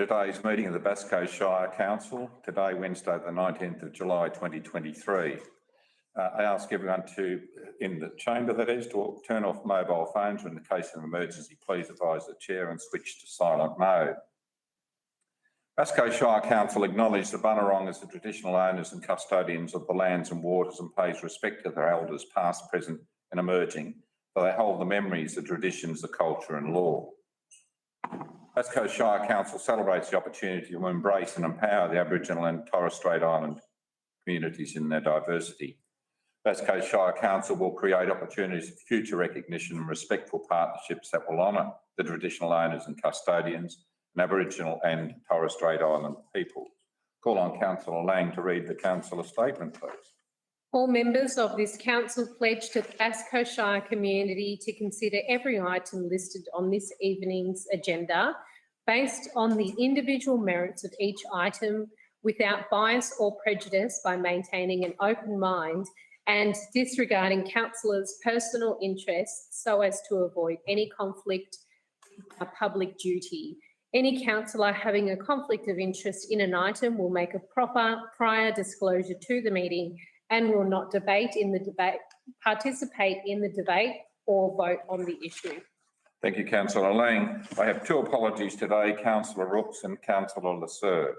today's meeting of the Bass Coast Shire Council, today Wednesday the 19th of July 2023. I ask everyone in the chamber that is, to turn off mobile phones, or in the case of an emergency, please advise the chair and switch to silent mode. Bass Coast Shire Council acknowledge the Bunurong as the traditional owners and custodians of the lands and waters and pays respect to their elders past, present and emerging, for they hold the memories, the traditions, the culture and law. Bass Coast Shire Council celebrates the opportunity to embrace and empower the Aboriginal and Torres Strait Island communities in their diversity. Bass Coast Shire Council will create opportunities for future recognition and respectful partnerships that will honour the traditional owners and custodians and Aboriginal and Torres Strait Island peoples. Call on Councillor Lang to read the councillor statement, please. All members of this council pledge to the Bass Coast Shire community to consider every item listed on this evening's agenda based on the individual merits of each item without bias or prejudice, by maintaining an open mind and disregarding councillors' personal interests so as to avoid any conflict with public duty. Any councillor having a conflict of interest in an item will make a proper prior disclosure to the meeting and will not participate in the debate or vote on the issue. Thank you, Councillor Lang. I have two apologies today, Councillor Rooks and Councillor Lasser.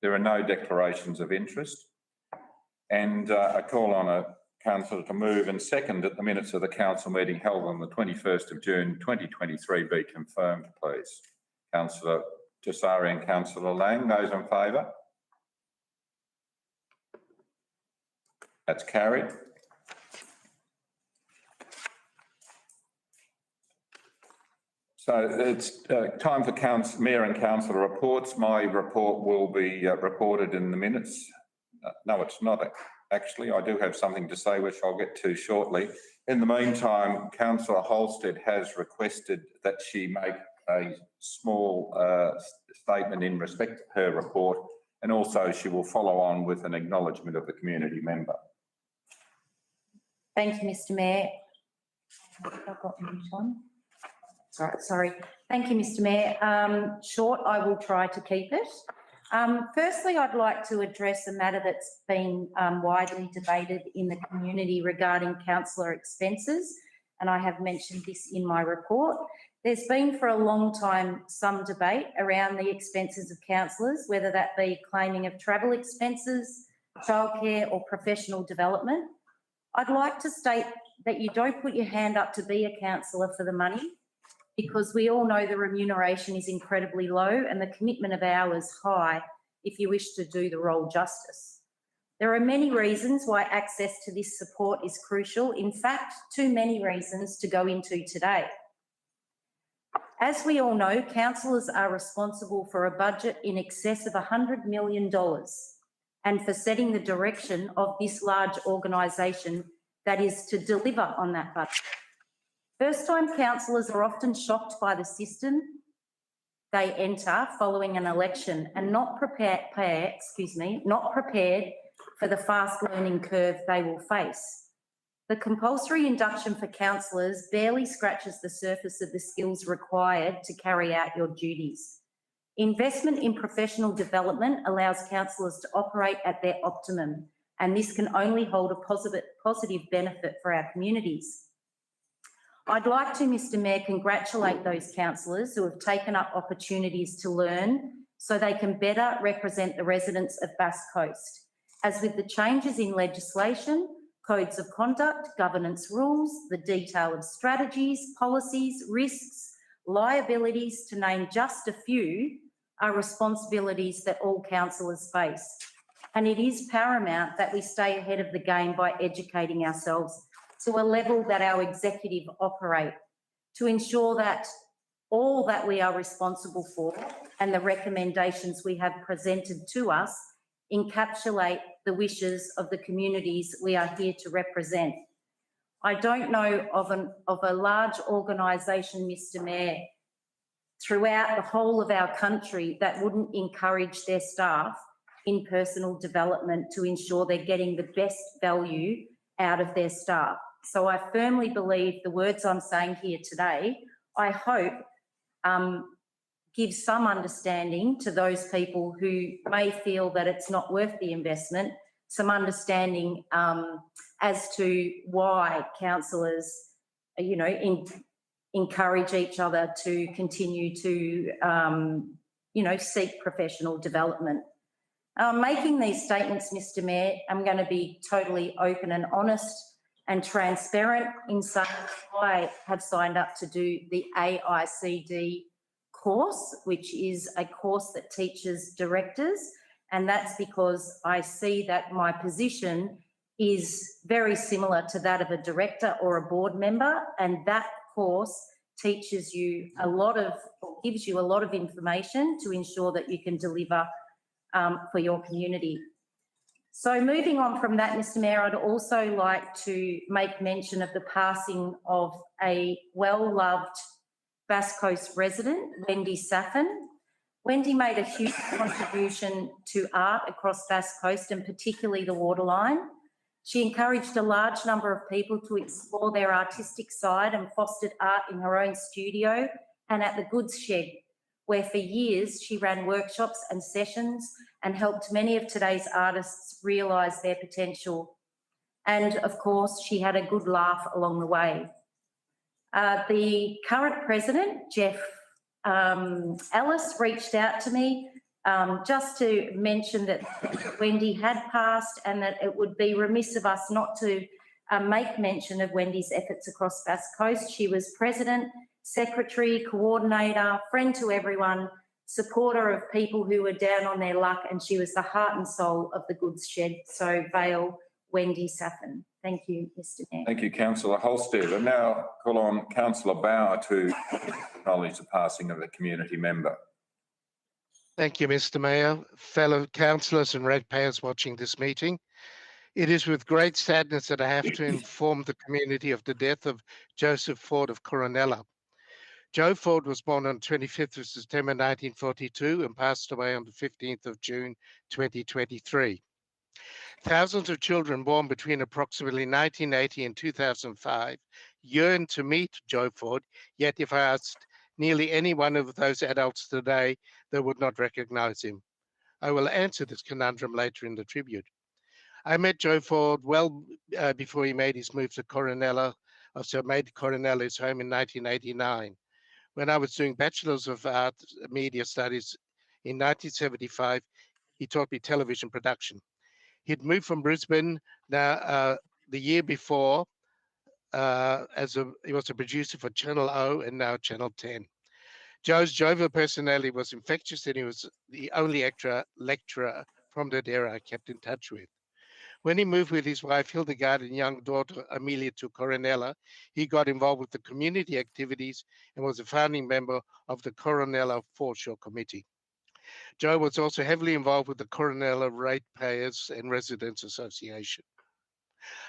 There are no declarations of interest, and I call on a councillor to move and second that the minutes of the council meeting held on the 21st of June 2023 be confirmed, please. Councillor Jassari and Councillor Lang, those in favour? That's carried. So it's time for Mayor and Councillor reports. My report will be reported in the minutes. No, it's not actually. I do have something to say, which I'll get to shortly. In the meantime, Councillor Holstead has requested that she make a small statement in respect to her report, and also she will follow on with an acknowledgement of the community member. Thank you, Mr. Mayor. I've got mute on. Sorry. Thank you, Mr. Mayor. Short, I will try to keep it. Firstly, I'd like to address a matter that's been widely debated in the community regarding councillor expenses, and I have mentioned this in my report. There's been for a long time some debate around the expenses of councillors, whether that be claiming of travel expenses, childcare or professional development. I'd like to state that you don't put your hand up to be a councillor for the money, because we all know the remuneration is incredibly low and the commitment of hours high if you wish to do the role justice. There are many reasons why access to this support is crucial. In fact, too many reasons to go into today. As we all know, councillors are responsible for a budget in excess of $100 million and for setting the direction of this large organisation that is to deliver on that budget. First-time councillors are often shocked by the system they enter following an election and not prepared for the fast learning curve they will face. The compulsory induction for councillors barely scratches the surface of the skills required to carry out your duties. Investment in professional development allows councillors to operate at their optimum, and this can only hold a positive benefit for our communities. I'd like to, Mr. Mayor, congratulate those councillors who have taken up opportunities to learn so they can better represent the residents of Bass Coast. As with the changes in legislation, codes of conduct, governance rules, the detail of strategies, policies, risks, liabilities, to name just a few, are responsibilities that all councillors face. And it is paramount that we stay ahead of the game by educating ourselves to a level that our executive operate, to ensure that all that we are responsible for and the recommendations we have presented to us encapsulate the wishes of the communities we are here to represent. I don't know of a large organisation, Mr. Mayor, throughout the whole of our country that wouldn't encourage their staff in personal development to ensure they're getting the best value out of their staff. So I firmly believe the words I'm saying here today, I hope, give some understanding to those people who may feel that it's not worth the investment, some understanding as to why councillors, encourage each other to continue to, seek professional development. Making these statements, Mr. Mayor, I'm going to be totally open and honest and transparent in saying I have signed up to do the AICD course, which is a course that teaches directors, and that's because I see that my position is very similar to that of a director or a board member, and that course teaches you gives you a lot of information to ensure that you can deliver for your community. So moving on from that, Mr. Mayor, I'd also like to make mention of the passing of a well-loved Bass Coast resident, Wendy Saffin. Wendy made a huge contribution to art across Bass Coast and particularly the Waterline. She encouraged a large number of people to explore their artistic side and fostered art in her own studio and at the Goods Shed, where for years she ran workshops and sessions and helped many of today's artists realise their potential. And of course, she had a good laugh along the way. The current president, Jeff Ellis, reached out to me just to mention that Wendy had passed and that it would be remiss of us not to make mention of Wendy's efforts across Bass Coast. She was president, secretary, coordinator, friend to everyone, supporter of people who were down on their luck, and she was the heart and soul of the Goods Shed. So Vale, Wendy Saffin. Thank you, Mr. Mayor. Thank you, Councillor Holstead. I now call on Councillor Bauer to acknowledge the passing of a community member. Thank you, Mr. Mayor, fellow councillors and ratepayers watching this meeting. It is with great sadness that I have to inform the community of the death of Joseph Ford of Coronella. Joe Ford was born on 25th of September 1942 and passed away on the 15th of June 2023. Thousands of children born between approximately 1980 and 2005 yearned to meet Joe Ford, yet if I asked nearly any one of those adults today, they would not recognize him. I will answer this conundrum later in the tribute. I met Joe Ford well before he made his move to Coronella, so made Coronella his home in 1989. When I was doing Bachelor's of Art Media Studies in 1975, he taught me television production. He'd moved from Brisbane the year before he was a producer for Channel O and now Channel 10. Joe's jovial personality was infectious, and he was the only lecturer from that era I kept in touch with. When he moved with his wife Hildegard and young daughter Amelia to Coronella, he got involved with the community activities and was a founding member of the Coronella Foreshore Committee. Joe was also heavily involved with the Coronella Ratepayers and Residents Association.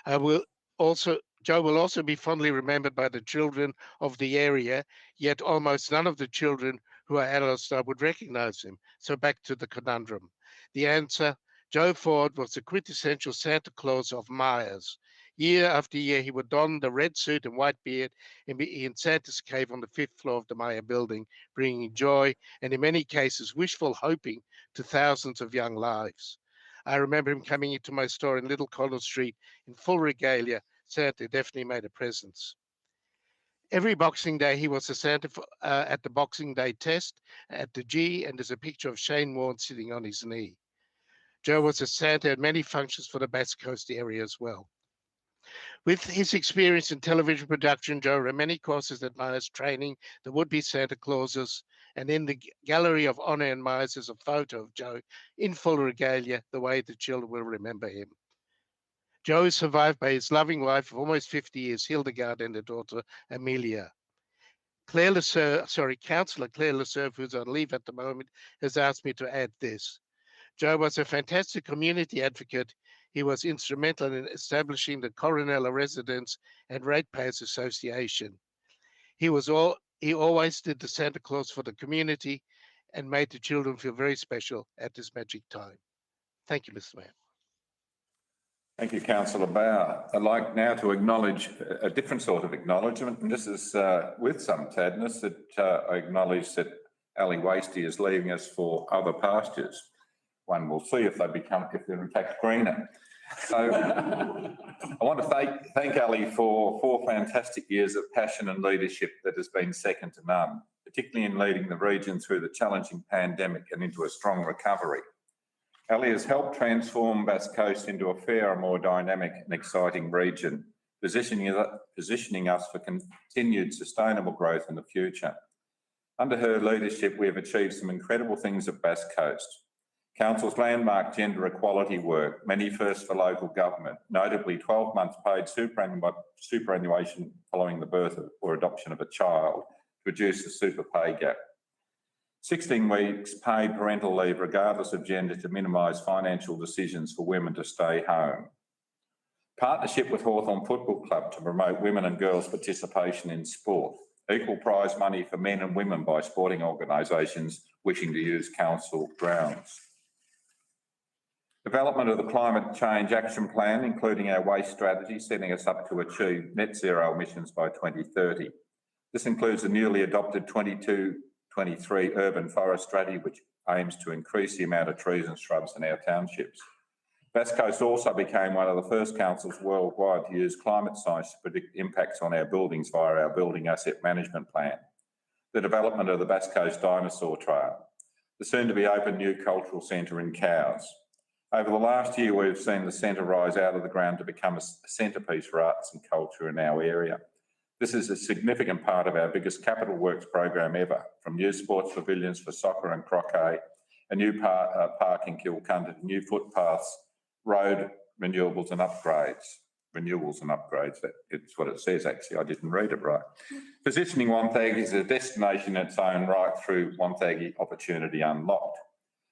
Joe will also be fondly remembered by the children of the area, yet almost none of the children who are adults now would recognize him. So back to the conundrum. The answer: Joe Ford was the quintessential Santa Claus of Myers. Year after year, he would don the red suit and white beard and be in Santa's cave on the 5th floor of the Meyer building, bringing joy and in many cases wishful hoping to thousands of young lives. I remember him coming into my store in Little Collins Street in full regalia. Santa definitely made a presence. Every Boxing Day, he was a Santa at the Boxing Day test at the G, and there's a picture of Shane Warne sitting on his knee. Joe was a Santa at many functions for the Bass Coast area as well. With his experience in television production, Joe ran many courses at Myers training the would-be Santa Clauses, and in the Gallery of Honor in Myers is a photo of Joe in full regalia, the way the children will remember him. Joe is survived by his loving wife of almost 50 years, Hildegard, and their daughter, Amelia. Councillor Claire Leserve, who's on leave at the moment, has asked me to add this. Joe was a fantastic community advocate. He was instrumental in establishing the Coronella Residents and Ratepayers Association. He always did the Santa Claus for the community and made the children feel very special at this magic time. Thank you, Mr. Mayor. Thank you, Councillor Bauer. I'd like now to acknowledge a different sort of acknowledgement, and this is with some sadness that I acknowledge that Ali Wasty is leaving us for other pastures. One will see if they're in fact greener. So I want to thank Ali for 4 fantastic years of passion and leadership that has been second to none, particularly in leading the region through the challenging pandemic and into a strong recovery. Ali has helped transform Bass Coast into a fairer, more dynamic and exciting region, positioning us for continued sustainable growth in the future. Under her leadership, we have achieved some incredible things at Bass Coast. Council's landmark gender equality work, many firsts for local government, notably 12 months paid superannuation following the birth or adoption of a child to reduce the super pay gap. 16 weeks paid parental leave regardless of gender to minimise financial decisions for women to stay home. Partnership with Hawthorn Football Club to promote women and girls' participation in sport. Equal prize money for men and women by sporting organisations wishing to use council grounds. Development of the Climate Change Action Plan, including our waste strategy, setting us up to achieve net zero emissions by 2030. This includes the newly adopted 22-23 urban forest strategy, which aims to increase the amount of trees and shrubs in our townships. Bass Coast also became one of the first councils worldwide to use climate science to predict impacts on our buildings via our Building Asset Management Plan. The development of the Bass Coast Dinosaur Trail. The soon-to-be-open new cultural centre in Cowes. Over the last year, we've seen the centre rise out of the ground to become a centrepiece for arts and culture in our area. This is a significant part of our biggest capital works program ever, from new sports pavilions for soccer and croquet, a new park in Kilcunda, new footpaths, road renewals and upgrades. It's what it says actually, I didn't read it right. Positioning Wonthaggi as a destination in its own right through Wonthaggi Opportunity Unlocked.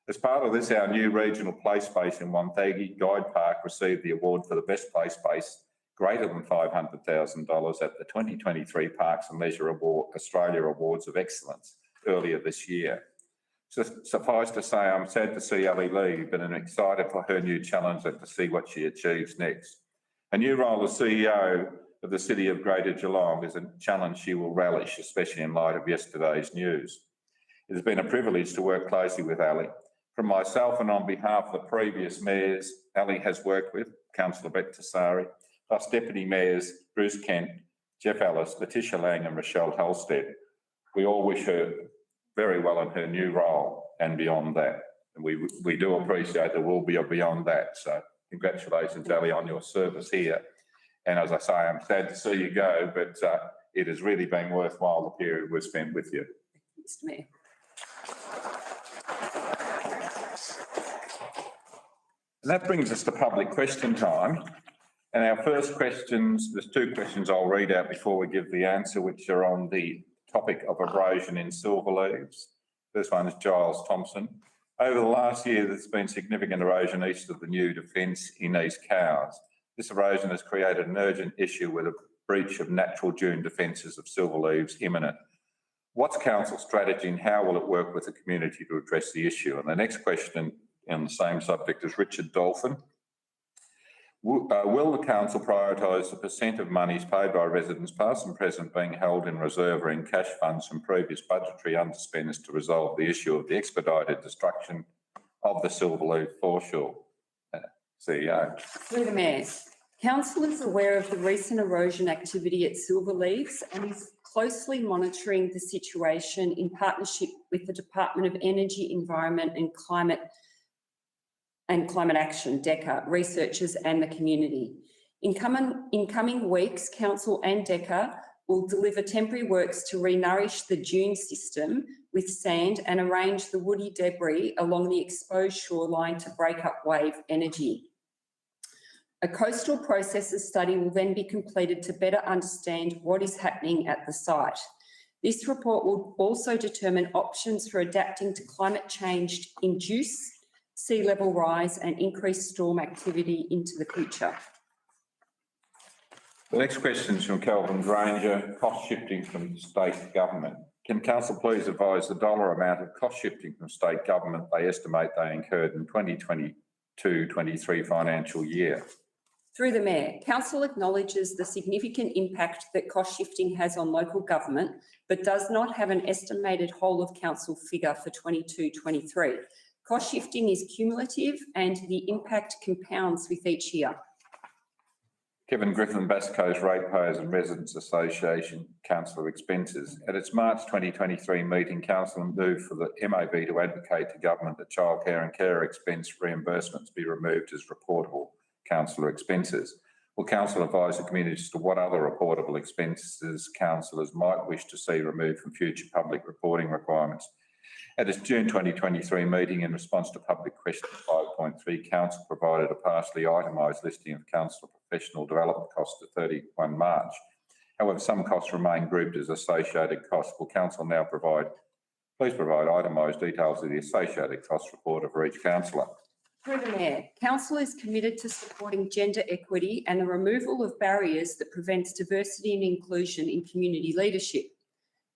As part of this, our new regional play space in Wonthaggi, Guide Park, received the award for the best play space, greater than $500,000 at the 2023 Parks and Leisure Australia Awards of Excellence earlier this year. So suffice to say, I'm sad to see Ali leave, but I'm excited for her new challenge and to see what she achieves next. A new role as CEO of the City of Greater Geelong is a challenge she will relish, especially in light of yesterday's news. It has been a privilege to work closely with Ali. From myself and on behalf of the previous mayors Ali has worked with, Councillor Brett Tessari, plus Deputy Mayors Bruce Kent, Jeff Ellis, Letitia Lang and Rochelle Halstead. We all wish her very well in her new role and beyond that. And we do appreciate there will be a beyond that. So congratulations, Ali, on your service here. And as I say, I'm sad to see you go, but it has really been worthwhile the period we've spent with you. Mr. Mayor. And that brings us to public question time. And our first questions, there's 2 questions I'll read out before we give the answer, which are on the topic of erosion in silver leaves. First one is Giles Thompson. Over the last year, there's been significant erosion east of the new defence in East Cowes. This erosion has created an urgent issue with a breach of natural dune defences of silver leaves imminent. What's Council's strategy and how will it work with the community to address the issue? And the next question on the same subject is Richard Dolphin. Will the Council prioritise the percent of monies paid by residents past and present being held in reserve or in cash funds from previous budgetary underspends to resolve the issue of the expedited destruction of the Silverleaf foreshore? CEO. Through the Mayor. Council is aware of the recent erosion activity at Silverleaves and is closely monitoring the situation in partnership with the Department of Energy, Environment and Climate Action, DECA, researchers and the community. In coming weeks, Council and DECA will deliver temporary works to re-nourish the dune system with sand and arrange the woody debris along the exposed shoreline to break up wave energy. A coastal processes study will then be completed to better understand what is happening at the site. This report will also determine options for adapting to climate change-induced sea level rise and increased storm activity into the future. The next question is from Kelvin Granger, cost shifting from state government. Can Council please advise the dollar amount of cost shifting from state government they estimate they incurred in 2022-23 financial year? Through the Mayor, Council acknowledges the significant impact that cost shifting has on local government, but does not have an estimated whole of council figure for 22-23. Cost shifting is cumulative and the impact compounds with each year. Given Griffin Bass Coast Ratepayers and Residents Association councillor expenses, at its March 2023 meeting, council moved for the MAB to advocate to government that childcare and carer expense reimbursements be removed as reportable councillor expenses. Will council advise the community as to what other reportable expenses councillors might wish to see removed from future public reporting requirements? At its June 2023 meeting, in response to public question 5.3, council provided a partially itemised listing of council professional development costs to 31 March. However, some costs remain grouped as associated costs. Will council now please provide itemised details of the associated cost report for each councillor? Through the Mayor, Council is committed to supporting gender equity and the removal of barriers that prevents diversity and inclusion in community leadership.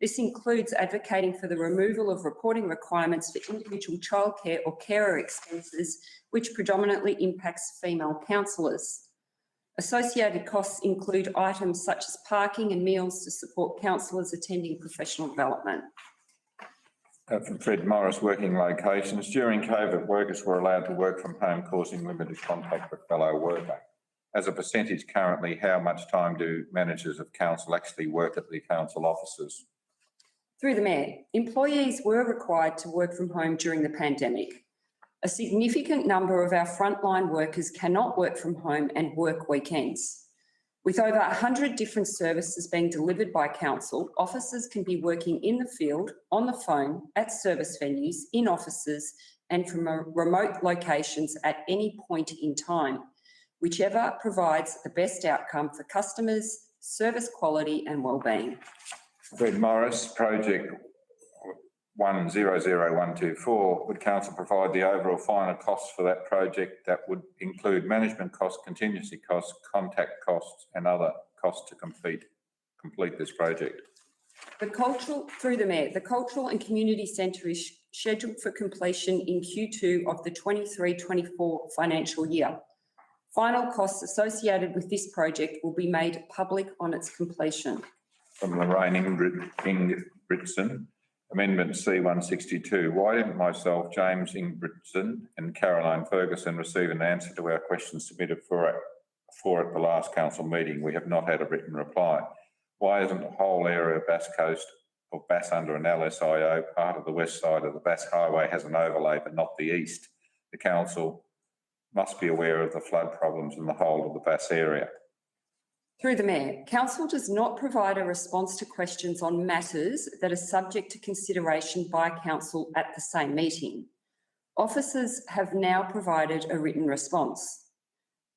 This includes advocating for the removal of reporting requirements for individual childcare or carer expenses, which predominantly impacts female councillors. Associated costs include items such as parking and meals to support councillors attending professional development. From Fred Morris, working locations. During COVID, workers were allowed to work from home, causing limited contact with fellow worker. As a percentage currently, how much time do managers of council actually work at the council offices? Through the Mayor, employees were required to work from home during the pandemic. A significant number of our frontline workers cannot work from home and work weekends. With over 100 different services being delivered by council, officers can be working in the field, on the phone, at service venues, in offices and from remote locations at any point in time, whichever provides the best outcome for customers, service quality and wellbeing. Fred Morris, project 100124, would council provide the overall final costs for that project that would include management costs, contingency costs, contact costs and other costs to complete this project? Through the Mayor, the Cultural and Community Centre is scheduled for completion in Q2 of the 23-24 financial year. Final costs associated with this project will be made public on its completion. From Lorraine Ingebrigtsen, Amendment C162. Why didn't myself, James Ingebrigtsen and Caroline Ferguson receive an answer to our questions submitted for at the last council meeting? We have not had a written reply. Why isn't the whole area of Bass Coast or Bass under an LSIO part of the west side of the Bass Highway has an overlay but not the east? The council must be aware of the flood problems in the whole of the Bass area. Through the Mayor, Council does not provide a response to questions on matters that are subject to consideration by Council at the same meeting. Officers have now provided a written response.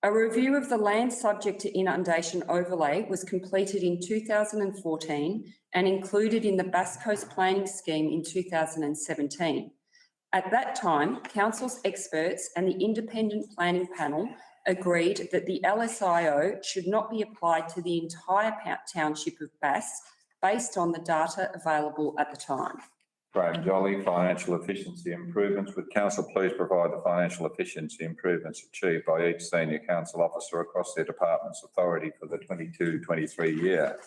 A review of the land subject to inundation overlay was completed in 2014 and included in the Bass Coast Planning Scheme in 2017. At that time, Council's experts and the independent planning panel agreed that the LSIO should not be applied to the entire township of Bass based on the data available at the time. Graham Jolly, financial efficiency improvements. Would council please provide the financial efficiency improvements achieved by each senior council officer across their department's authority for the 22-23 year?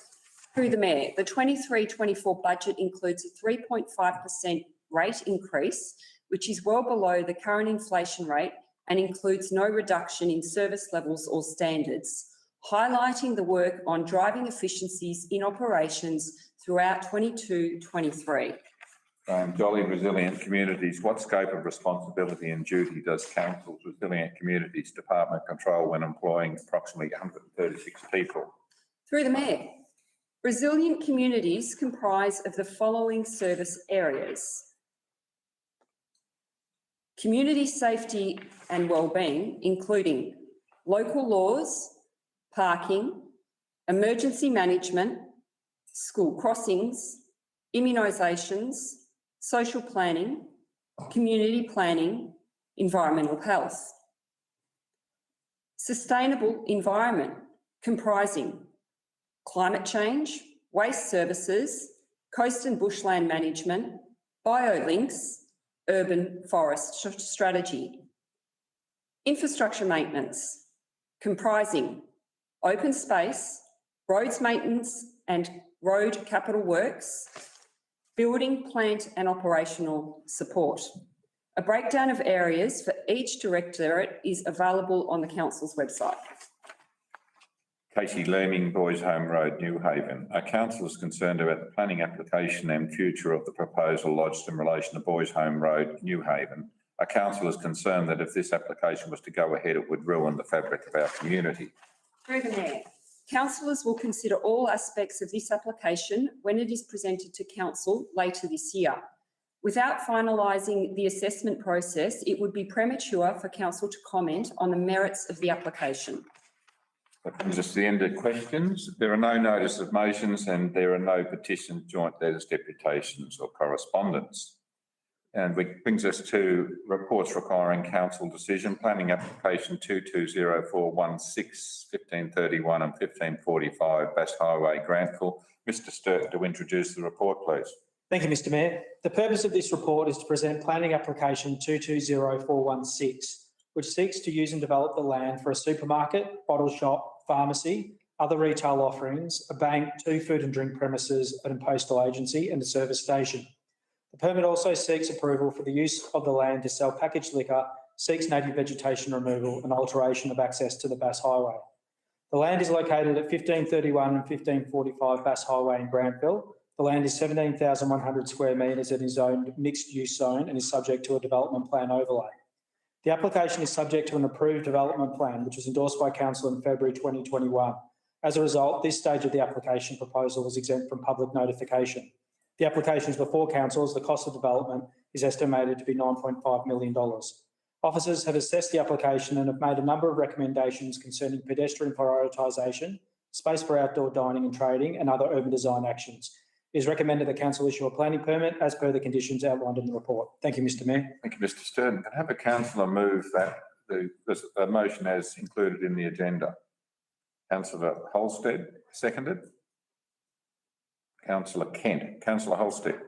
Through the Mayor, the 23-24 budget includes a 3.5% rate increase, which is well below the current inflation rate and includes no reduction in service levels or standards, highlighting the work on driving efficiencies in operations throughout 22-23. Jolly, resilient communities. What scope of responsibility and duty does council's resilient communities department control when employing approximately 136 people? Through the Mayor, resilient communities comprise of the following service areas: community safety and wellbeing, including local laws, parking, emergency management, school crossings, immunisations, social planning, community planning, environmental health. Sustainable environment, comprising climate change, waste services, coast and bushland management, biolinks, urban forest strategy. Infrastructure maintenance, comprising open space, roads maintenance and road capital works, building, plant and operational support. A breakdown of areas for each directorate is available on the council's website. Casey Leeming, Boys Home Road, Newhaven. Are councillors concerned about the planning application and future of the proposal lodged in relation to Boys Home Road, Newhaven? Are councillors concerned that if this application was to go ahead, it would ruin the fabric of our community? Through the Mayor, councillors will consider all aspects of this application when it is presented to council later this year. Without finalising the assessment process, it would be premature for council to comment on the merits of the application. That brings us to the end of questions. There are no notice of motions and there are no petitions, joint letters, deputations or correspondence. And which brings us to reports requiring council decision. Planning application 220416, 1531 and 1545 Bass Highway, Granville. Mr Sturt, to introduce the report, please. Thank you, Mr Mayor. The purpose of this report is to present planning application 220416, which seeks to use and develop the land for a supermarket, bottle shop, pharmacy, other retail offerings, a bank, 2 food and drink premises, and a postal agency and a service station. The permit also seeks approval for the use of the land to sell packaged liquor, seeks native vegetation removal and alteration of access to the Bass Highway. The land is located at 1531 and 1545 Bass Highway in Granville. The land is 17,100 square metres and is zoned mixed-use zone and is subject to a development plan overlay. The application is subject to an approved development plan, which was endorsed by council in February 2021. As a result, this stage of the application proposal was exempt from public notification. The application is before council as the cost of development is estimated to be $9.5 million. Officers have assessed the application and have made a number of recommendations concerning pedestrian prioritisation, space for outdoor dining and trading and other urban design actions. It is recommended that council issue a planning permit as per the conditions outlined in the report. Thank you, Mr Mayor. Thank you, Mr Stern. Can I have a councillor move that the motion as included in the agenda? Councillor Holstead, seconded. Councillor Kent. Councillor Holstead.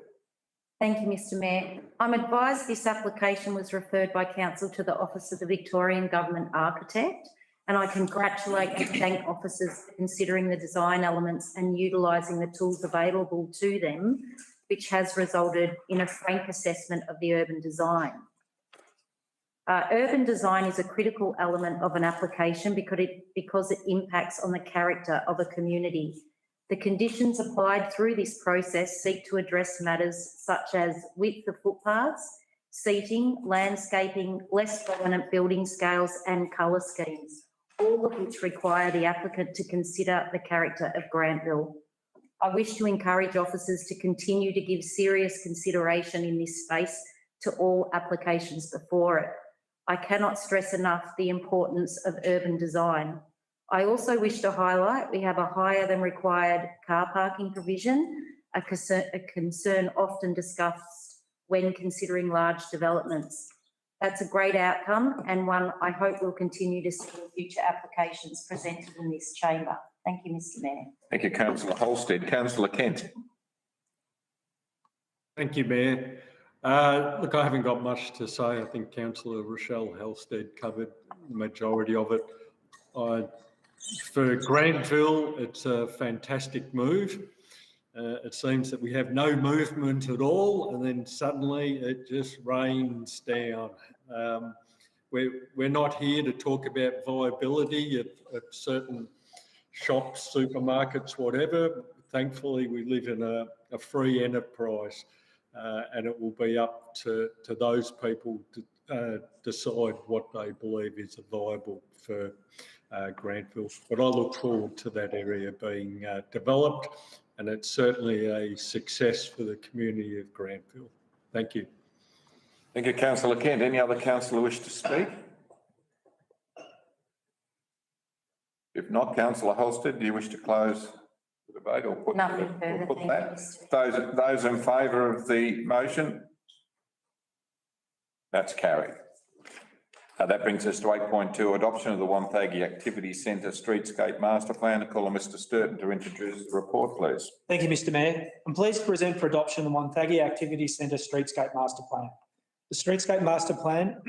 Thank you, Mr Mayor. I'm advised this application was referred by council to the Office of the Victorian Government Architect, and I congratulate and thank officers for considering the design elements and utilising the tools available to them, which has resulted in a frank assessment of the urban design. Urban design is a critical element of an application because it impacts on the character of a community. The conditions applied through this process seek to address matters such as width of footpaths, seating, landscaping, less dominant building scales and colour schemes, all of which require the applicant to consider the character of Granville. I wish to encourage officers to continue to give serious consideration in this space to all applications before it. I cannot stress enough the importance of urban design. I also wish to highlight we have a higher than required car parking provision, a concern often discussed when considering large developments. That's a great outcome and one I hope we'll continue to see in future applications presented in this chamber. Thank you, Mr Mayor. Thank you, Councillor Holstead. Councillor Kent. Thank you, Mayor. Look, I haven't got much to say. I think Councillor Rochelle Halstead covered the majority of it. For Granville, it's a fantastic move. It seems that we have no movement at all and then suddenly it just rains down. We're not here to talk about viability of certain shops, supermarkets, whatever. Thankfully, we live in a free enterprise and it will be up to those people to decide what they believe is viable for Granville. But I look forward to that area being developed and it's certainly a success for the community of Granville. Thank you. Thank you, Councillor Kent. Any other councillor wish to speak? If not, Councillor Holstead, do you wish to close the debate or put, Nothing further, put thank that? you, Those in favour of the motion? That's carried. That brings us to 8.2, adoption of the Wonthaggi Activity Centre Streetscape Master Plan. I call on Mr Sturton to introduce the report, please. Thank you, Mr Mayor. I'm pleased to present for adoption the Wonthaggi Activity Centre Streetscape Master Plan. The Streetscape Master Plan,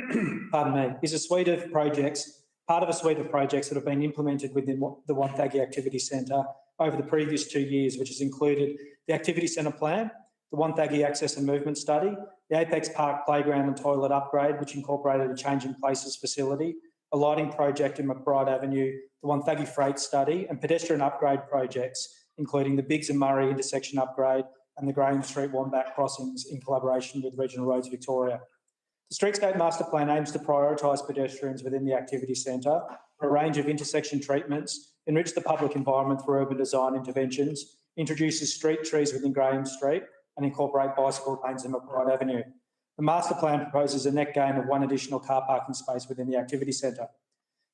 pardon me, is a suite of projects part of a suite of projects that have been implemented within the Wonthaggi Activity Centre over the previous 2 years, which has included the Activity Centre Plan, the Wonthaggi Access and Movement Study, the Apex Park Playground and Toilet Upgrade, which incorporated a Changing Places facility, a lighting project in McBride Avenue, the Wonthaggi Freight Study, and pedestrian upgrade projects, including the Biggs and Murray intersection upgrade and the Graham Street Wombat crossings in collaboration with Regional Roads Victoria. The Streetscape Master Plan aims to prioritise pedestrians within the activity centre for a range of intersection treatments, enrich the public environment through urban design interventions, introduces street trees within Graham Street, and incorporate bicycle lanes in McBride Avenue. The master plan proposes a net gain of 1 additional car parking space within the activity centre.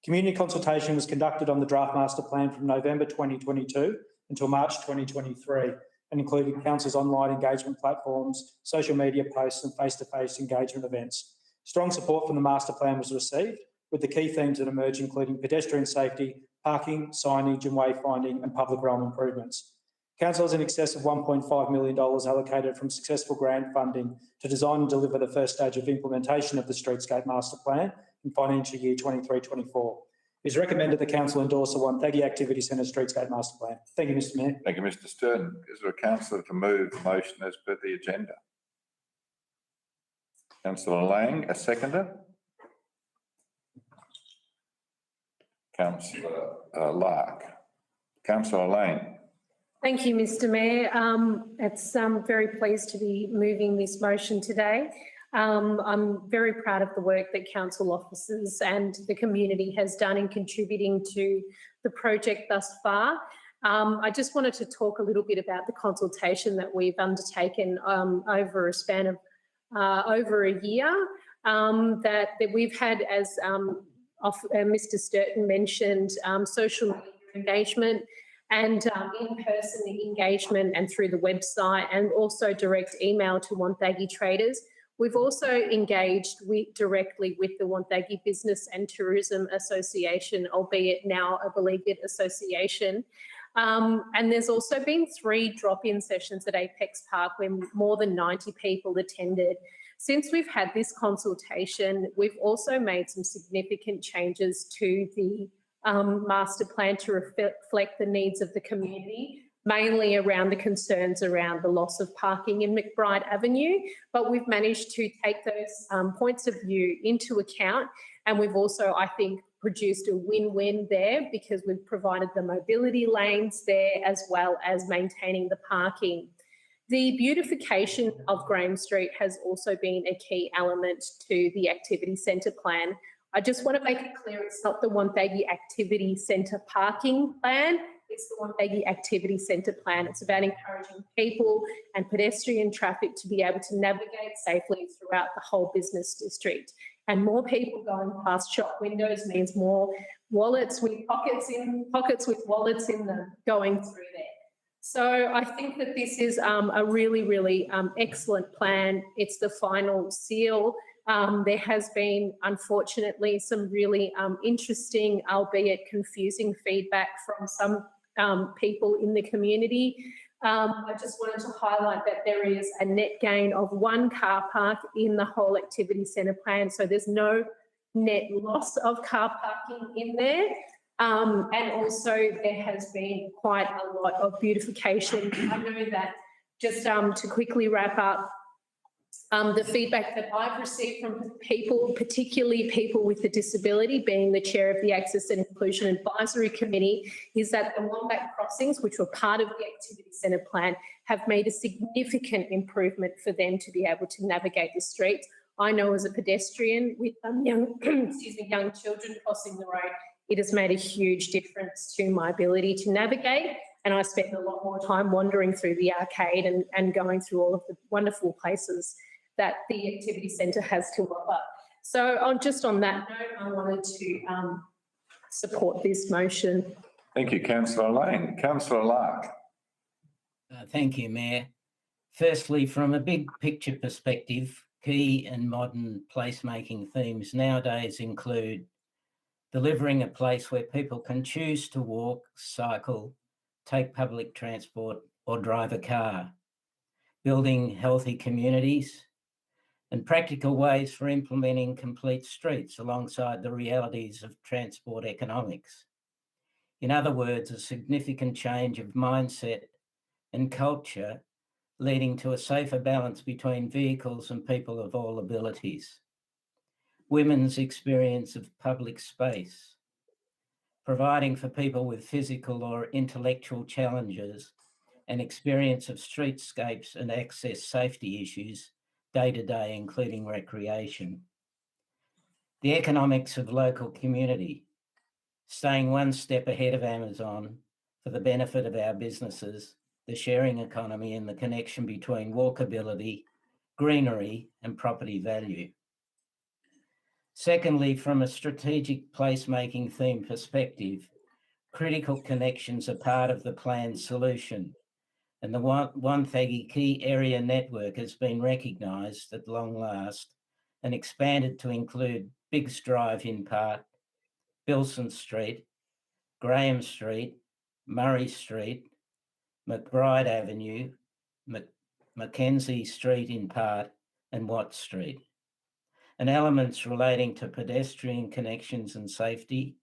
Community consultation was conducted on the draft master plan from November 2022 until March 2023 and included council's online engagement platforms, social media posts and face-to-face engagement events. Strong support from the master plan was received, with the key themes that emerge including pedestrian safety, parking, signage and wayfinding and public realm improvements. Council has in excess of $1.5 million allocated from successful grant funding to design and deliver the first stage of implementation of the Streetscape Master Plan in financial year 23-24. It is recommended the council endorse the Wonthaggi Activity Centre Streetscape Master Plan. Thank you, Mr Mayor. Thank you, Mr Stern. Is there a councillor to move the motion as per the agenda? Councillor Lang, a seconder. Councillor Lark. Councillor Lang. Thank you, Mr Mayor. I'm very pleased to be moving this motion today. I'm very proud of the work that council officers and the community has done in contributing to the project thus far. I just wanted to talk a little bit about the consultation that we've undertaken over a span of over a year, that we've had, as Mr Sturton mentioned, social media engagement and in-person engagement and through the website and also direct email to Wonthaggi traders. We've also engaged directly with the Wonthaggi Business and Tourism Association, albeit now a beleaguered association. And there's also been 3 drop-in sessions at Apex Park where more than 90 people attended. Since we've had this consultation, we've also made some significant changes to the master plan to reflect the needs of the community, mainly around the concerns around the loss of parking in McBride Avenue. But we've managed to take those points of view into account. And we've also, I think, produced a win-win there because we've provided the mobility lanes there as well as maintaining the parking. The beautification of Graham Street has also been a key element to the activity centre plan. I just want to make it clear it's not the Wonthaggi Activity Centre parking plan, it's the Wonthaggi Activity Centre plan. It's about encouraging people and pedestrian traffic to be able to navigate safely throughout the whole business district. And more people going past shop windows means more wallets with pockets with wallets in them going through there. So I think that this is a really, really excellent plan. It's the final seal. There has been, unfortunately, some really interesting, albeit confusing feedback from some people in the community. I just wanted to highlight that there is a net gain of 1 car park in the whole activity centre plan. So there's no net loss of car parking in there. And also there has been quite a lot of beautification. I know that just to quickly wrap up, the feedback that I've received from people, particularly people with a disability, being the chair of the Access and Inclusion Advisory Committee, is that the Wombat crossings, which were part of the activity centre plan, have made a significant improvement for them to be able to navigate the streets. I know as a pedestrian with young children crossing the road, it has made a huge difference to my ability to navigate. And I spend a lot more time wandering through the arcade and going through all of the wonderful places that the activity centre has to offer. So on that note, I wanted to support this motion. Thank you, Councillor Lang. Councillor Lark. Thank you, Mayor. Firstly, from a big picture perspective, key and modern placemaking themes nowadays include delivering a place where people can choose to walk, cycle, take public transport or drive a car, building healthy communities, and practical ways for implementing complete streets alongside the realities of transport economics. In other words, a significant change of mindset and culture leading to a safer balance between vehicles and people of all abilities. Women's experience of public space, providing for people with physical or intellectual challenges an experience of streetscapes and access safety issues day to day, including recreation. The economics of local community, staying one step ahead of Amazon for the benefit of our businesses, the sharing economy and the connection between walkability, greenery and property value. Secondly, from a strategic placemaking theme perspective, critical connections are part of the planned solution, and the Wonthaggi Key Area Network has been recognised at long last and expanded to include Biggs Drive in part, Bilson Street, Graham Street, Murray Street, McBride Avenue, Mackenzie Street in part, and Watt Street. And elements relating to pedestrian connections and safety,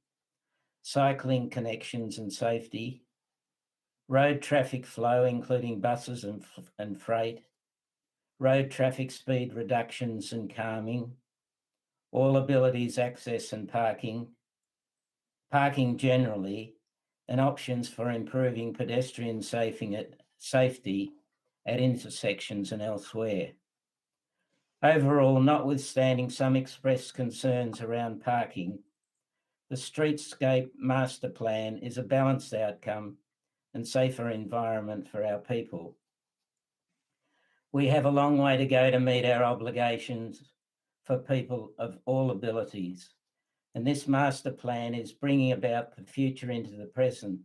cycling connections and safety, road traffic flow, including buses and freight, road traffic speed reductions and calming, all abilities, access and parking generally, and options for improving pedestrian safety at intersections and elsewhere. Overall, notwithstanding some expressed concerns around parking, the Streetscape Master Plan is a balanced outcome and safer environment for our people. We have a long way to go to meet our obligations for people of all abilities, and this master plan is bringing about the future into the present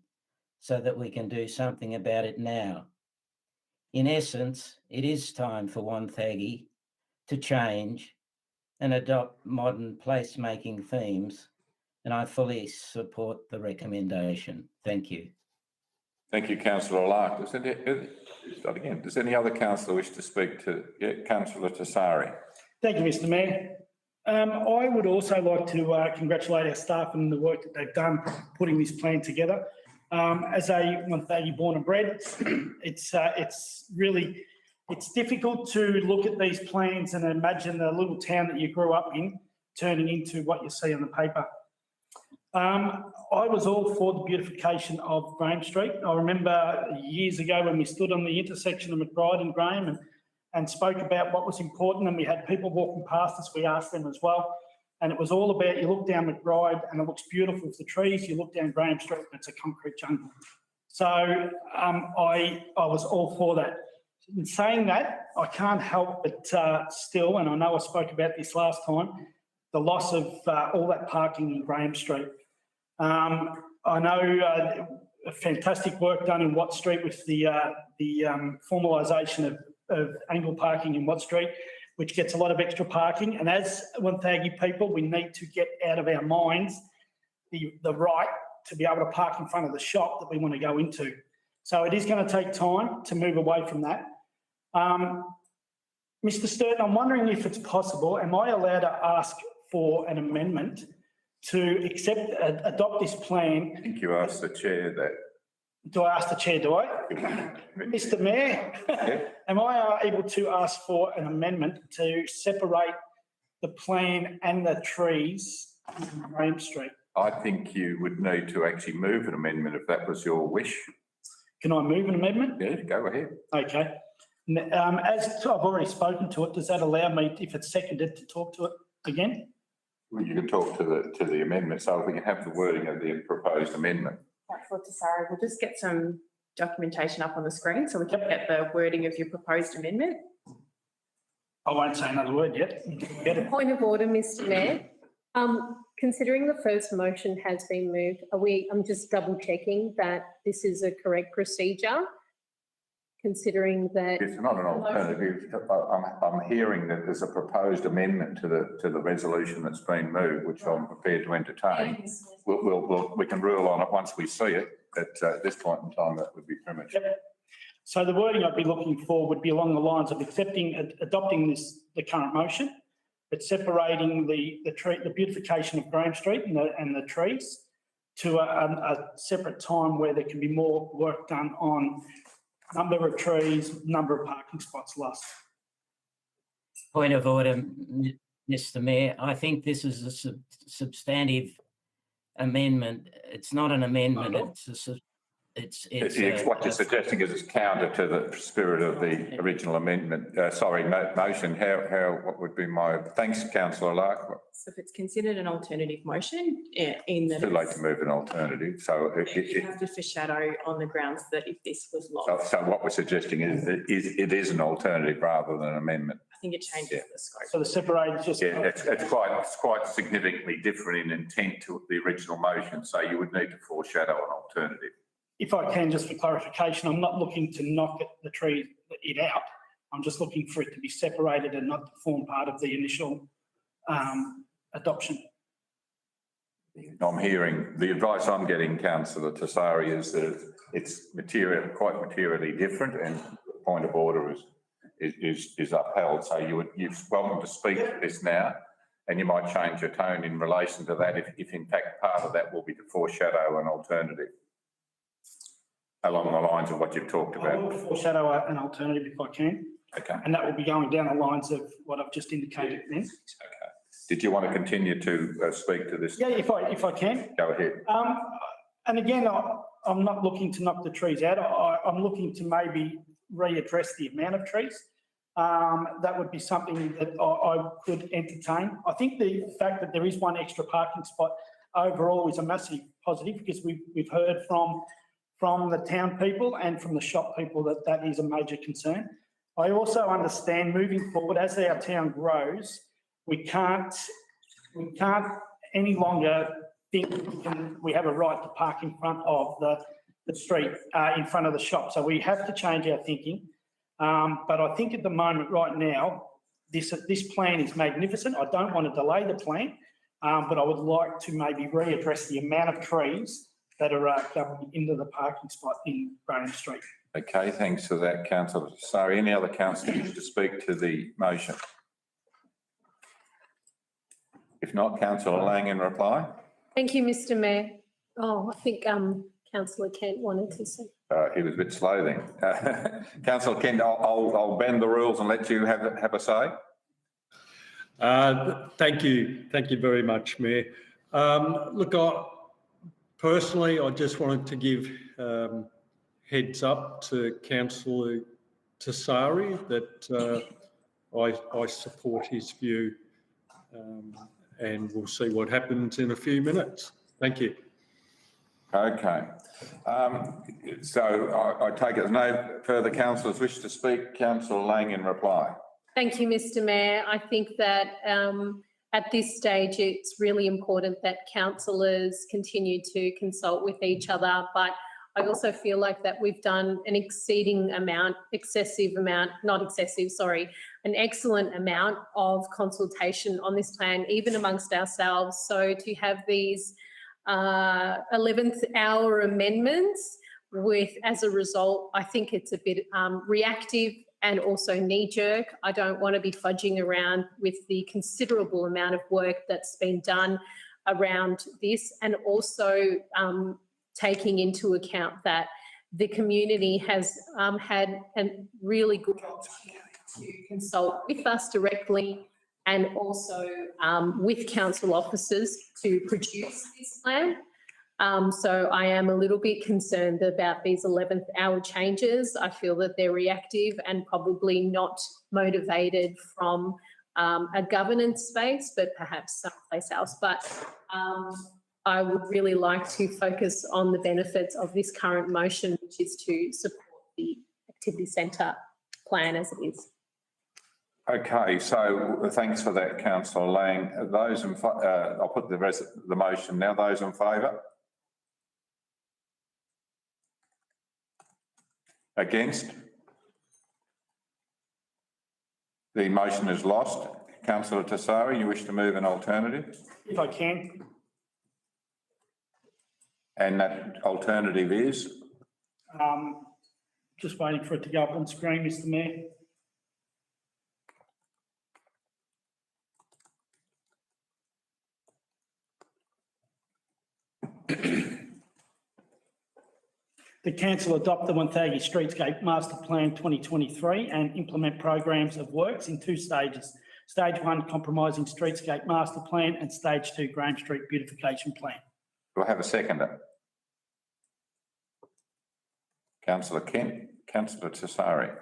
so that we can do something about it now. In essence, it is time for Wonthaggi to change and adopt modern placemaking themes, and I fully support the recommendation. Thank you. Thank you, Councillor Lark. Does any other councillor wish to speak to? Yeah, Councillor Tassari. Thank you, Mr Mayor. I would also like to congratulate our staff and the work that they've done putting this plan together. As a Wonthaggi born and bred, it's difficult to look at these plans and imagine the little town that you grew up in turning into what you see on the paper. I was all for the beautification of Graham Street. I remember years ago when we stood on the intersection of McBride and Graham and spoke about what was important, and we had people walking past us, we asked them as well. And it was all about, you look down McBride and it looks beautiful with the trees, you look down Graham Street and it's a concrete jungle. So I was all for that. In saying that, I can't help but still, and I know I spoke about this last time, the loss of all that parking in Graham Street. I know fantastic work done in Watt Street with the formalisation of angle parking in Watt Street, which gets a lot of extra parking. And as Wonthaggi people, we need to get out of our minds the right to be able to park in front of the shop that we want to go into. So it is going to take time to move away from that. Mr Sturton, I'm wondering if it's possible, am I allowed to ask for an amendment to adopt this plan? I think you asked the chair that. Do I ask the chair, do I? Mr Mayor, Yeah. am I able to ask for an amendment to separate the plan and the trees in Graham Street? I think you would need to actually move an amendment if that was your wish. Can I move an amendment? Yeah, go ahead. Okay. As I've already spoken to it, does that allow me, if it's seconded, to talk to it again? Well, you can talk to the amendment, so we can have the wording of the proposed amendment. Councillor Tassari, we'll just get some documentation up on the screen so we can get the wording of your proposed amendment. I won't say another word yet. Get it. Point of order, Mr Mayor. Considering the first motion has been moved, I'm just double checking that this is a correct procedure, considering that. It's not an alternative. I'm hearing that there's a proposed amendment to the resolution that's been moved, which I'm prepared to entertain. We can rule on it once we see it, but at this point in time, that would be premature. Yep. So the wording I'd be looking for would be along the lines of adopting the current motion, but separating the beautification of Graham Street and the trees to a separate time where there can be more work done on number of trees, number of parking spots lost. Point of order, Mr. Mayor. I think this is a substantive amendment. It's not an amendment. It's What you're suggesting is it's counter to the spirit of the original amendment, motion. What would be thanks, councillor Lark. So if it's considered an alternative motion in the. Too late to move an alternative, so You have to foreshadow on the grounds that if this was lost. So what we're suggesting is that it is an alternative rather than an amendment. I think it changes the scope. So the separated just. Yeah, it's quite significantly different in intent to the original motion, so you would need to foreshadow an alternative. If I can, just for clarification, I'm not looking to knock it out. I'm just looking for it to be separated and not to form part of the initial adoption. I'm hearing, the advice I'm getting, councillor Tessari, is that it's quite materially different, and the point of order is upheld. So you're welcome to speak to this now, and you might change your tone in relation to that if in fact part of that will be to foreshadow an alternative along the lines of what you've talked I about. will foreshadow an alternative if I can, Okay. and that will be going down the lines of what I've just indicated then. Okay. Did you want to continue to speak to this? Yeah, if I can. Go ahead. And again, I'm not looking to knock the trees out. I'm looking to maybe readdress the amount of trees. That would be something that I could entertain. I think the fact that there is one extra parking spot overall is a massive positive, because we've heard from the town people and from the shop people that is a major concern. I also understand moving forward, as our town grows, we can't any longer think we have a right to park in front of the street, in front of the shop. So we have to change our thinking. But I think at the moment, right now, this plan is magnificent. I don't want to delay the plan, but I would like to maybe readdress the amount of trees that are going into the parking spot in Graham Street. Okay, thanks for that, councillor. Sorry, any other councillors wish to speak to the motion? If not, councillor Lang in reply. Thank you, Mr. Mayor. Oh, I think councillor Kent wanted to say. He was a bit slow then. Councillor Kent, I'll bend the rules and let you have a say. Thank you very much, Mayor. Look, personally, I just wanted to give heads up to Councillor Tessari that I support his view, and we'll see what happens in a few minutes. Thank you. Okay. So I take it there's no further councillors wish to speak. Councillor Lang in reply. Thank you, Mr. Mayor. I think that at this stage, it's really important that councillors continue to consult with each other, but I also feel like that we've done an an excellent amount of consultation on this plan, even amongst ourselves. So to have these 11th hour amendments as a result, I think it's a bit reactive and also knee-jerk. I don't want to be fudging around with the considerable amount of work that's been done around this, and also taking into account that the community has had a really good opportunity to consult with us directly, and also with council officers to produce this plan. So I am a little bit concerned about these 11th hour changes. I feel that they're reactive and probably not motivated from a governance space, but perhaps someplace else. But I would really like to focus on the benefits of this current motion, which is to support the activity centre plan as it is. Okay, so thanks for that, councillor Lang. Those in I'll put the motion now. Those in favour? Against? The motion is lost. Councillor Tessari, you wish to move an alternative? If I can. And that alternative is? Just waiting for it to go up on screen, Mr. Mayor. The council adopt the Wonthaggi Streetscape Master Plan 2023 and implement programs of works in 2 stages. Stage 1, compromising streetscape master plan, and Stage 2, Graham Street beautification plan. Do I have a seconder? Councillor Kent, Councillor Tessari.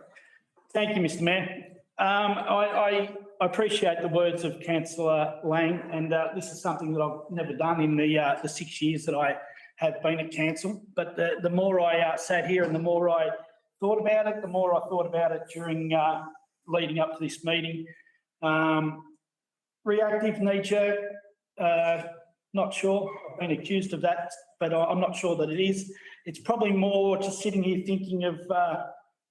Thank you, Mr. Mayor. I appreciate the words of Councillor Lang, and this is something that I've never done in the 6 years that I have been at council. But the more I sat here and the more I thought about it, during leading up to this meeting. Reactive nature, not sure. I've been accused of that, but I'm not sure that it is. It's probably more just sitting here thinking of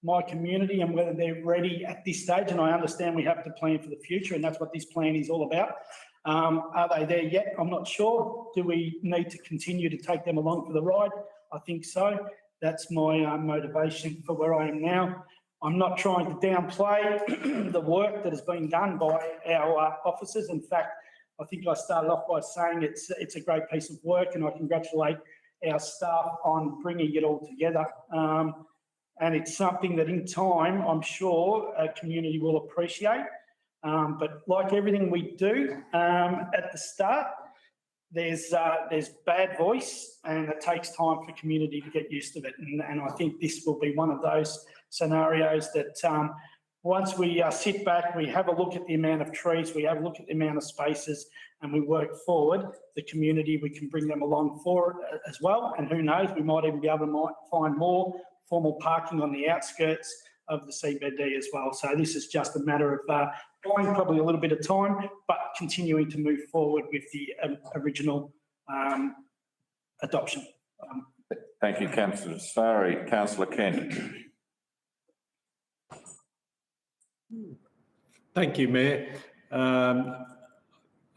my community and whether they're ready at this stage. And I understand we have to plan for the future, and that's what this plan is all about. Are they there yet? I'm not sure. Do we need to continue to take them along for the ride? I think so. That's my motivation for where I am now. I'm not trying to downplay the work that has been done by our officers. In fact, I think I started off by saying it's a great piece of work, and I congratulate our staff on bringing it all together. And it's something that in time, I'm sure a community will appreciate. But like everything we do at the start, there's bad voice, and it takes time for community to get used to it. And I think this will be one of those scenarios that once we sit back, we have a look at the amount of trees, we have a look at the amount of spaces, and we work forward, the community, we can bring them along for it as well. And who knows, we might even be able to find more formal parking on the outskirts of the CBD as well. So this is just a matter of buying probably a little bit of time, but continuing to move forward with the original adoption. Thank you, Councillor Tessari. Councillor Kent. Thank you, Mayor. I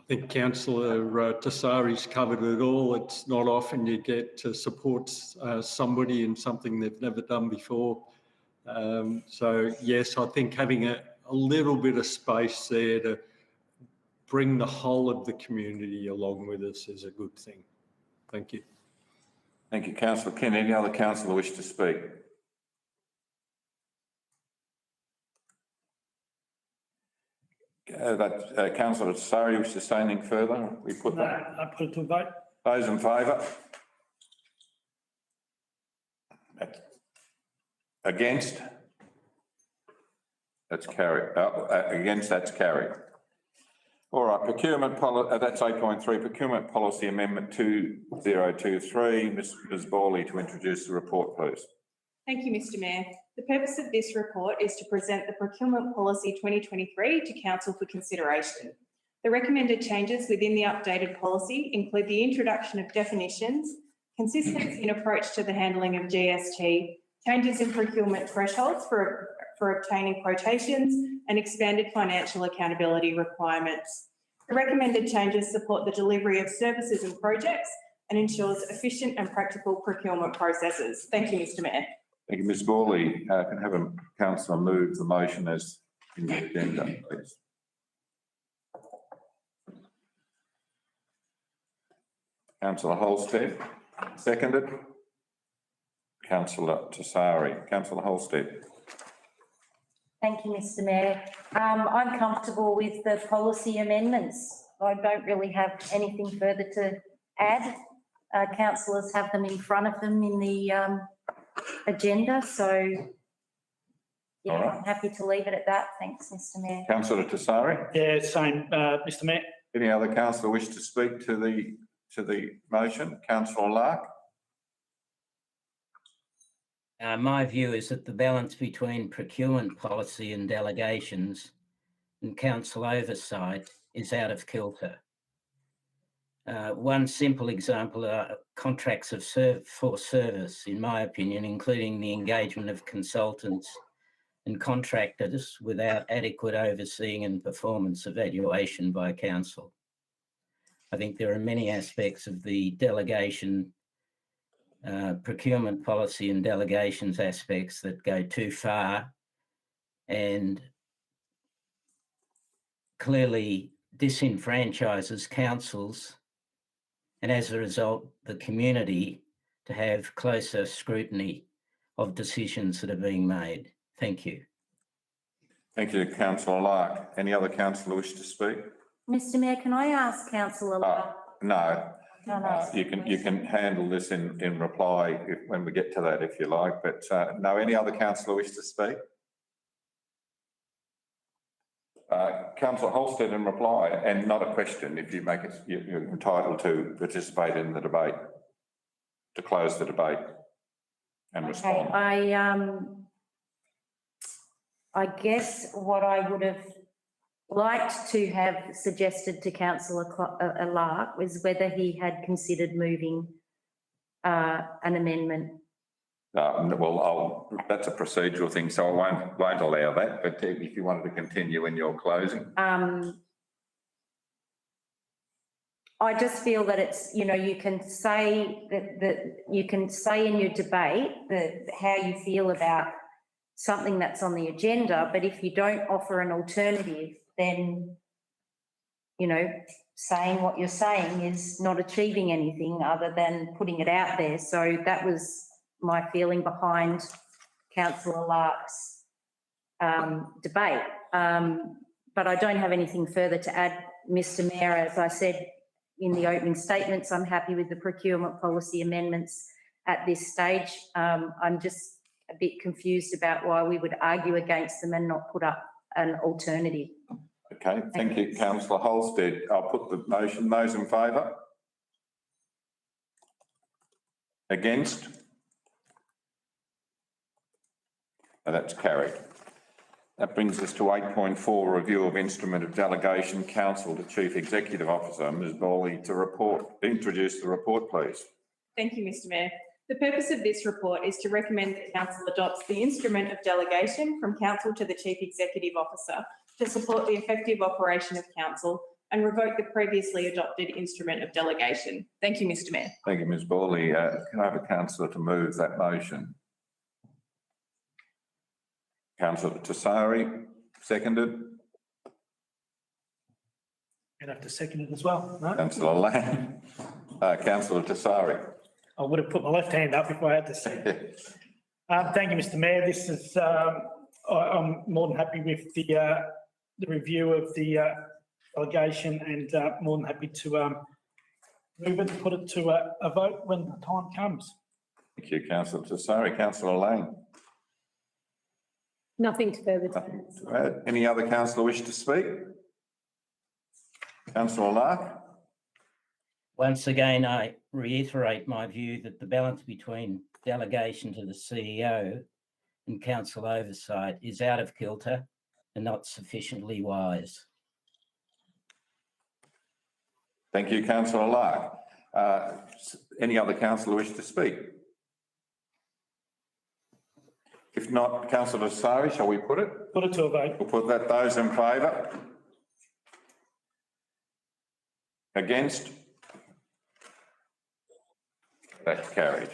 think Councillor Tessari's covered it all. It's not often you get to support somebody in something they've never done before. So yes, I think having a little bit of space there to bring the whole of the community along with us is a good thing. Thank you. Thank you, Councillor Kent. Any other councillor wish to speak? Councillor Tessari, wish to say anything further? We put No, that. I put it to a vote. Those in favour? Against? That's carried. Against, that's carried. All right, procurement policy, that's 8.3, procurement policy amendment 2023. Ms Borley to introduce the report, please. Thank you, Mr. Mayor. The purpose of this report is to present the Procurement Policy 2023 to Council for consideration. The recommended changes within the updated policy include the introduction of definitions, consistency in approach to the handling of GST, changes in procurement thresholds for obtaining quotations, and expanded financial accountability requirements. The recommended changes support the delivery of services and projects and ensures efficient and practical procurement processes. Thank you, Mr. Mayor. Thank you, Ms Borley. Can I have a councillor move the motion as in the agenda, please? Councillor Holstead, seconded. Councillor Tessari. Councillor Holstead. Thank you, Mr. Mayor. I'm comfortable with the policy amendments. I don't really have anything further to add. Councillors have them in front of them in the agenda, so yeah, All right. I'm happy to leave it at that. Thanks, Mr. Mayor. Councillor Tessari. Yeah, same, Mr. Mayor. Any other councillor wish to speak to the motion? Councillor Lark. My view is that the balance between procurement policy and delegations and council oversight is out of kilter. One simple example are contracts for service, in my opinion, including the engagement of consultants and contractors without adequate overseeing and performance evaluation by council. I think there are many aspects of the delegation procurement policy and delegations aspects that go too far and clearly disenfranchises councils and as a result the community to have closer scrutiny of decisions that are being made. Thank you. Thank you, Councillor Lark. Any other councillor wish to speak? Mr Mayor, can I ask councillor Lark? No. Can I ask You can handle this in reply when we get to that, if you like, but no, any other councillor wish to speak? Councillor Halstead in reply, and not a question, if you make it, you're entitled to participate in the debate, to close the debate and respond. I guess what I would have liked to have suggested to councillor Lark was whether he had considered moving an amendment. Well, that's a procedural thing, so I won't allow that, but if you wanted to continue in your closing. I just feel that it's, you know, you can say that you can say in your debate how you feel about something that's on the agenda, but if you don't offer an alternative, then, you know, saying what you're saying is not achieving anything other than putting it out there. So that was my feeling behind councillor Lark's debate. But I don't have anything further to add, Mr Mayor. As I said in the opening statements, I'm happy with the procurement policy amendments at this stage. I'm just a bit confused about why we would argue against them and not put up an alternative. Okay, thank you, councillor Halstead. I'll put the motion. Those in favour? Against? And that's carried. That brings us to 8.4, review of instrument of delegation, council to Chief Executive Officer. Ms Bowley, to introduce the report, please. Thank you, Mr Mayor. The purpose of this report is to recommend that council adopts the instrument of delegation from council to the Chief Executive Officer to support the effective operation of council and revoke the previously adopted instrument of delegation. Thank you, Mr Mayor. Thank you, Ms Bowley. Can I have a councillor to move that motion? Councillor Tessari, seconded. You'd have to second it as well, no? Councillor Lang. Councillor Tessari. I would have put my left hand up if I had to say. Thank you, Mr Mayor. This is, I'm more than happy with the review of the delegation and more than happy to move it and put it to a vote when the time comes. Thank you, Councillor Tessari. Councillor Lang. Nothing further to add. Any other councillor wish to speak? Councillor Lark. Once again, I reiterate my view that the balance between delegation to the CEO and council oversight is out of kilter and not sufficiently wise. Thank you, Councillor Lark. Any other councillor wish to speak? If not, Councillor Tessari, shall we put it? Put it to a vote. We'll put that. Those in favour? Against? That's carried.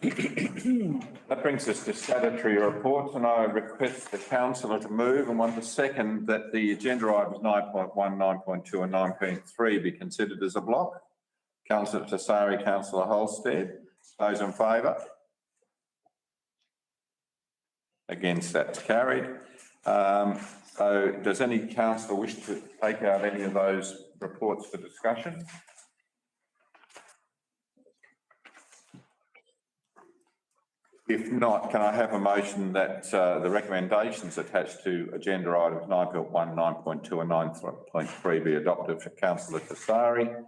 That brings us to statutory reports, and I request the councillor to move and want to second that the agenda items 9.1, 9.2 and 9.3 be considered as a block. Councillor Tessari, Councillor Halstead. Those in favour? Against? That's carried. So does any councillor wish to take out any of those reports for discussion? If not, can I have a motion that the recommendations attached to agenda items 9.1, 9.2 and 9.3 be adopted for Councillor Tessari?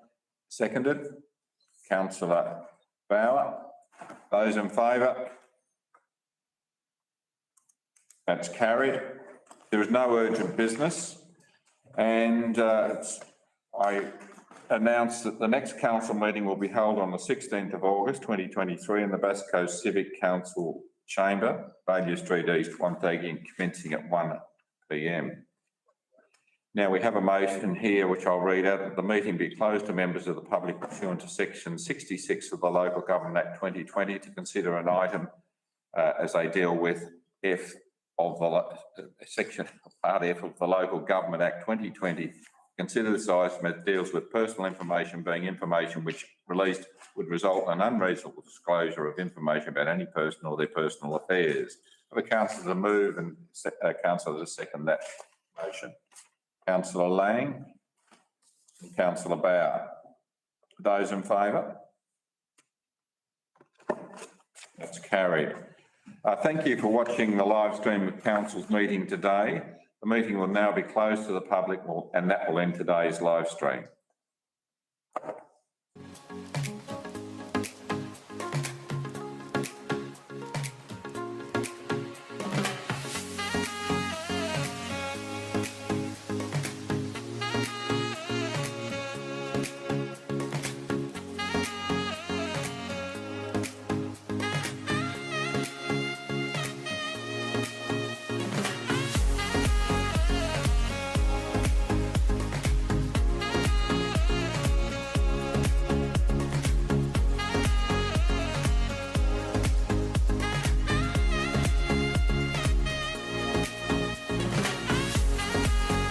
Seconded. Councillor Bauer. Those in favour? That's carried. There is no urgent business, and I announce that the next council meeting will be held on the 16th of August 2023 in the Bass Coast Civic Council Chamber, Baillieu Street East, Wonthaggi, commencing at 1 p.m. Now, we have a motion here, which I'll read out, that the meeting be closed to members of the public pursuant to section 66 of the Local Government Act 2020 to consider an item as they deal with F of the section part F of the Local Government Act 2020. Consider this item as deals with personal information being information which released would result in unreasonable disclosure of information about any person or their personal affairs. Have a councillor to move and councillor to second that motion. Councillor Lang and Councillor Bauer. Those in favour? That's carried. Thank you for watching the live stream of Council's meeting today. The meeting will now be closed to the public and that will end today's live stream.